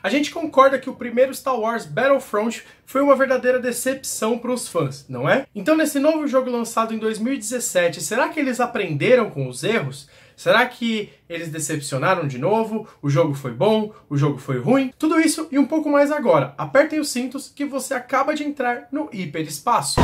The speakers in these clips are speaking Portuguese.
A gente concorda que o primeiro Star Wars Battlefront foi uma verdadeira decepção para os fãs, não é? Então nesse novo jogo lançado em 2017, será que eles aprenderam com os erros? Será que eles decepcionaram de novo? O jogo foi bom? O jogo foi ruim? Tudo isso e um pouco mais agora. Apertem os cintos que você acaba de entrar no hiperespaço.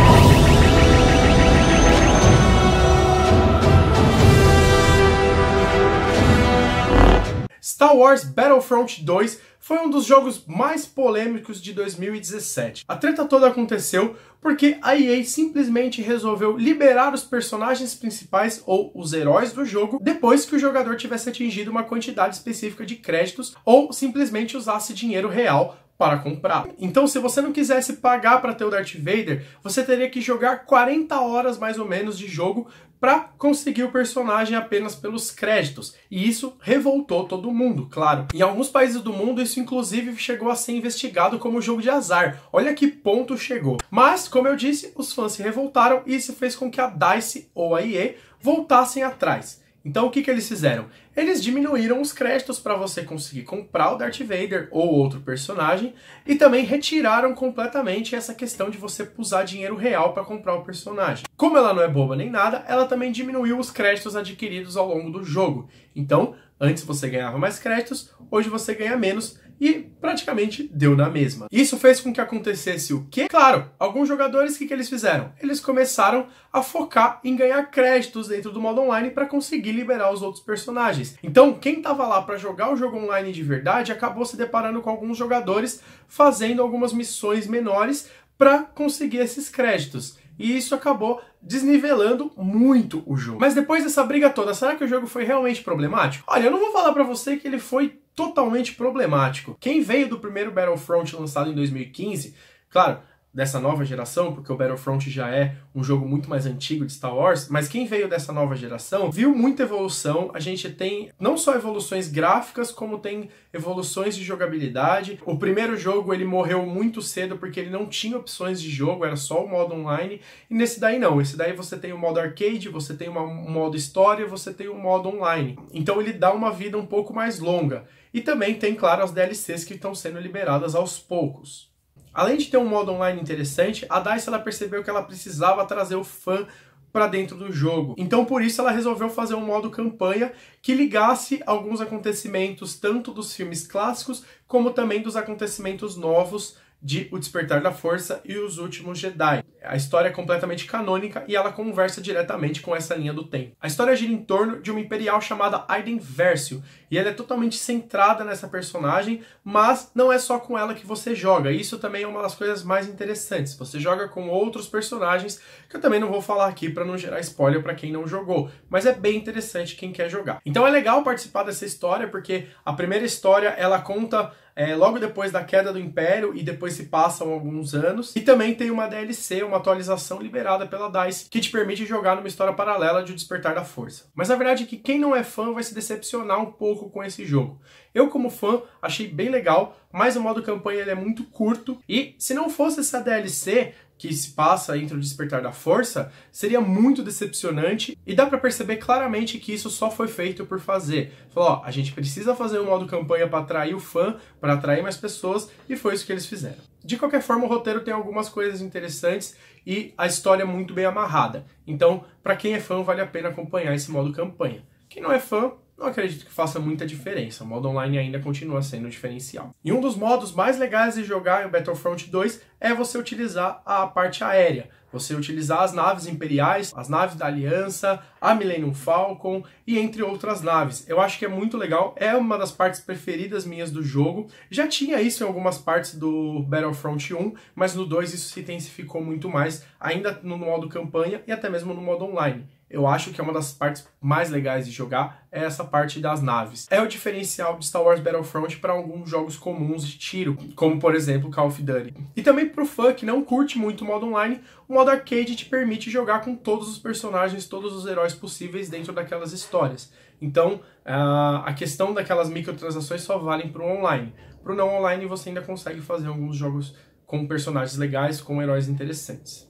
Star Wars Battlefront 2 foi um dos jogos mais polêmicos de 2017. A treta toda aconteceu porque a EA simplesmente resolveu liberar os personagens principais ou os heróis do jogo depois que o jogador tivesse atingido uma quantidade específica de créditos ou simplesmente usasse dinheiro real para comprar. Então, se você não quisesse pagar para ter o Darth Vader, você teria que jogar 40 horas mais ou menos de jogo para conseguir o personagem apenas pelos créditos. E isso revoltou todo mundo, claro. Em alguns países do mundo, isso inclusive chegou a ser investigado como jogo de azar. Olha que ponto chegou. Mas, como eu disse, os fãs se revoltaram e isso fez com que a DICE ou a EA voltassem atrás. Então o que eles fizeram? Eles diminuíram os créditos para você conseguir comprar o Darth Vader ou outro personagem e também retiraram completamente essa questão de você usar dinheiro real para comprar o personagem. Como ela não é boba nem nada, ela também diminuiu os créditos adquiridos ao longo do jogo. Então, antes você ganhava mais créditos, hoje você ganha menos e praticamente deu na mesma. Isso fez com que acontecesse o quê? Claro, alguns jogadores, o que eles fizeram? Eles começaram a focar em ganhar créditos dentro do modo online para conseguir liberar os outros personagens. Então, quem estava lá para jogar o jogo online de verdade acabou se deparando com alguns jogadores fazendo algumas missões menores para conseguir esses créditos. E isso acabou desnivelando muito o jogo. Mas depois dessa briga toda, será que o jogo foi realmente problemático? Olha, eu não vou falar pra você que ele foi totalmente problemático. Quem veio do primeiro Battlefront lançado em 2015, claro, dessa nova geração, porque o Battlefront já é um jogo muito mais antigo de Star Wars, mas quem veio dessa nova geração viu muita evolução. A gente tem não só evoluções gráficas, como tem evoluções de jogabilidade. O primeiro jogo ele morreu muito cedo porque ele não tinha opções de jogo, era só o modo online, e nesse daí não. Esse daí você tem o modo arcade, você tem um modo história, você tem um modo online. Então ele dá uma vida um pouco mais longa. E também tem, claro, as DLCs que estão sendo liberadas aos poucos. Além de ter um modo online interessante, a DICE ela percebeu que ela precisava trazer o fã para dentro do jogo. Então por isso ela resolveu fazer um modo campanha que ligasse alguns acontecimentos tanto dos filmes clássicos como também dos acontecimentos novos de O Despertar da Força e Os Últimos Jedi. A história é completamente canônica e ela conversa diretamente com essa linha do tempo. A história gira em torno de uma imperial chamada Iden Versio, e ela é totalmente centrada nessa personagem, mas não é só com ela que você joga. Isso também é uma das coisas mais interessantes. Você joga com outros personagens, que eu também não vou falar aqui para não gerar spoiler para quem não jogou, mas é bem interessante quem quer jogar. Então é legal participar dessa história, porque a primeira história ela conta logo depois da queda do Império e depois se passam alguns anos. E também tem uma DLC, uma atualização liberada pela DICE, que te permite jogar numa história paralela de O Despertar da Força. Mas a verdade é que quem não é fã vai se decepcionar um pouco com esse jogo. Eu, como fã, achei bem legal, mas o modo campanha ele é muito curto. E se não fosse essa DLC que se passa entre o Despertar da Força, seria muito decepcionante e dá pra perceber claramente que isso só foi feito por fazer. Falou, ó, a gente precisa fazer um modo campanha pra atrair o fã, pra atrair mais pessoas, e foi isso que eles fizeram. De qualquer forma, o roteiro tem algumas coisas interessantes e a história é muito bem amarrada. Então, pra quem é fã, vale a pena acompanhar esse modo campanha. Quem não é fã, não acredito que faça muita diferença. O modo online ainda continua sendo um diferencial. E um dos modos mais legais de jogar em Battlefront 2 é você utilizar a parte aérea. Você utilizar as naves imperiais, as naves da Aliança, a Millennium Falcon e entre outras naves. Eu acho que é muito legal, é uma das partes preferidas minhas do jogo. Já tinha isso em algumas partes do Battlefront 1, mas no 2 isso se intensificou muito mais, ainda no modo campanha e até mesmo no modo online. Eu acho que é uma das partes mais legais de jogar, é essa parte das naves. É o diferencial de Star Wars Battlefront para alguns jogos comuns de tiro, como por exemplo Call of Duty. E também pro fã que não curte muito o modo online, o modo arcade te permite jogar com todos os personagens, todos os heróis possíveis dentro daquelas histórias. Então, a questão daquelas microtransações só valem pro online. Pro não online você ainda consegue fazer alguns jogos com personagens legais, com heróis interessantes.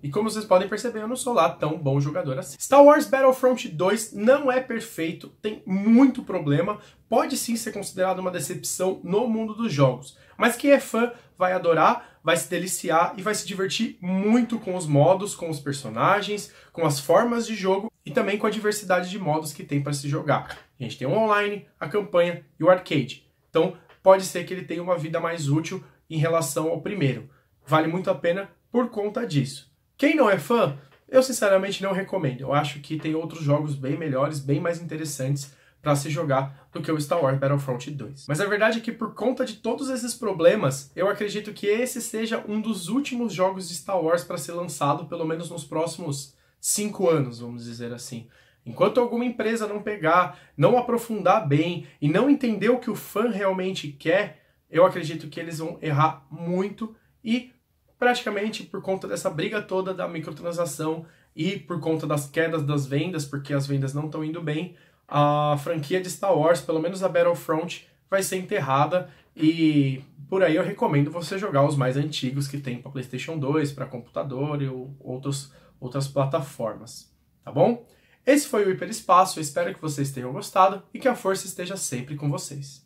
E como vocês podem perceber, eu não sou lá tão bom jogador assim. Star Wars Battlefront 2 não é perfeito, tem muito problema, pode sim ser considerado uma decepção no mundo dos jogos. Mas quem é fã vai adorar, vai se deliciar e vai se divertir muito com os modos, com os personagens, com as formas de jogo e também com a diversidade de modos que tem para se jogar. A gente tem o online, a campanha e o arcade. Então pode ser que ele tenha uma vida mais útil em relação ao primeiro. Vale muito a pena por conta disso. Quem não é fã, eu sinceramente não recomendo. Eu acho que tem outros jogos bem melhores, bem mais interessantes para se jogar do que o Star Wars Battlefront 2. Mas a verdade é que por conta de todos esses problemas, eu acredito que esse seja um dos últimos jogos de Star Wars para ser lançado, pelo menos nos próximos 5 anos, vamos dizer assim. Enquanto alguma empresa não pegar, não aprofundar bem e não entender o que o fã realmente quer, eu acredito que eles vão errar muito e praticamente por conta dessa briga toda da microtransação e por conta das quedas das vendas, porque as vendas não estão indo bem, a franquia de Star Wars, pelo menos a Battlefront, vai ser enterrada e por aí eu recomendo você jogar os mais antigos que tem para PlayStation 2, para computador e outras plataformas, tá bom? Esse foi o Hiperespaço, eu espero que vocês tenham gostado e que a força esteja sempre com vocês.